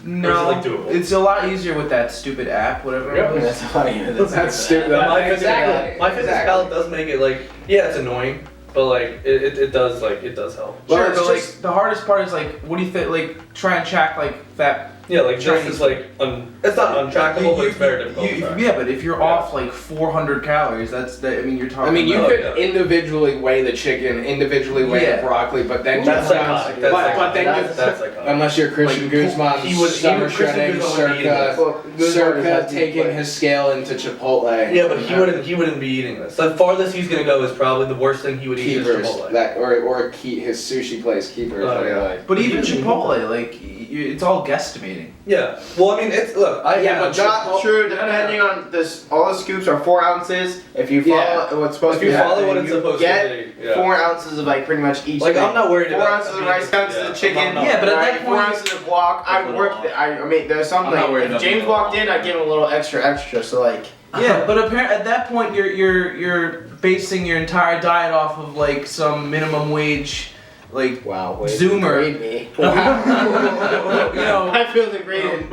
No, Or is it, like, doable? it's a lot easier with that stupid app, whatever Yeah. it was. That's funny. That's stupid. My Exactly. fitness pal does make it like, yeah, it's annoying, but like it does help. Well, Sure, it's but just- like the hardest part is like, what do you think? Like, try and track like that. Yeah, like this is like it's not untrackable, but it's very difficult. to track. Yeah, but if you're Yeah. off like 400 calories, that's that. I mean, you're talking. I mean, you about, could yeah. individually weigh the chicken, individually weigh Yeah. the broccoli, but then That's you psychotic. but, That's but then psychotic. you, That's psychotic. unless you're Christian Like, Guzman, he would- summer even Christian shredding, Guzman would be eating this. circa taking his scale into Chipotle. Yeah, but he wouldn't be eating this. The farthest he's gonna go is probably the worst thing he would eat is Keepers, Chipotle. that or his sushi place keepers. Oh, I yeah. like. But even Chipotle, like, it's all guesstimating. Yeah. Well, I mean, it's look. Yeah, but Not true. Depending on this, all the scoops are 4 ounces. If you follow what's supposed If to you be follow happening, what it's you supposed get to be, yeah. 4 ounces of like pretty much each. Like, thing. I'm not worried 4 about ounces of rice, 4 ounces yeah. of chicken. I'm not- Yeah, but at that 4 point- ounces of guac. I Little work. off. I mean, there's some I'm not like worried if about James the walked little in, I'd give him a little extra. So like. Yeah, but apparently at that point you're basing your entire diet off of like some minimum wage, like Wow. Zoomer. Degrade me. you know. I feel degraded.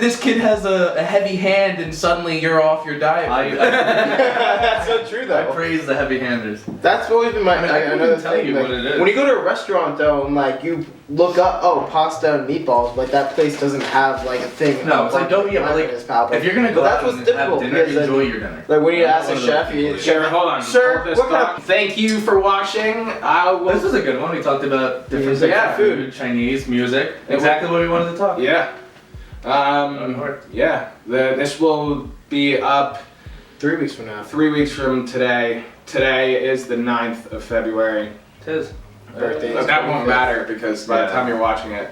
This kid has a heavy hand and suddenly you're off your diet. That's so true I though. praise the heavy handers. That's always been my I mean, I couldn't another tell thing. you like, what it is. When you go to a restaurant though, and like you look up, oh, pasta and meatballs, like that place doesn't have like a thing. No, it's like, don't- yeah, but, like, If you're gonna go But that's out what's and difficult, have dinner, because then- enjoy your dinner. Like when you I'm ask one a of those chef, people you that- Sure, hold on. Sir, hold this what kind thought. Thank you for watching. This was a good one. We talked about different Music, things, yeah. food, Chinese, music. Exactly what we wanted to talk. Yeah. Yeah. This will be up 3 weeks from now. 3 weeks from today. Today is the 9th of February. Tis. Birthday But is that won't 25th. matter because by the Yeah. time you're watching it,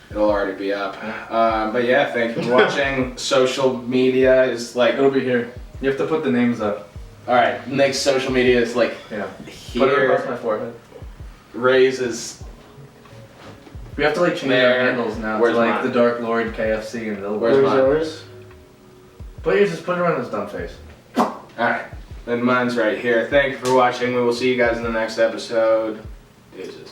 it'll already be up. But yeah, thank you for watching. Social media is like, It'll be here. You have to put the names up. alright, Nick's social media is like Yeah. Put it across here. my forehead. Ray's is We have to like change There. our handles now Where's to like mine? the Dark Lord KFC and they'll Where's Where's mine? yours? But you just put it around his dumb face. alright. Then mine's right here. Thank you for watching. We will see you guys in the next episode. Deuces.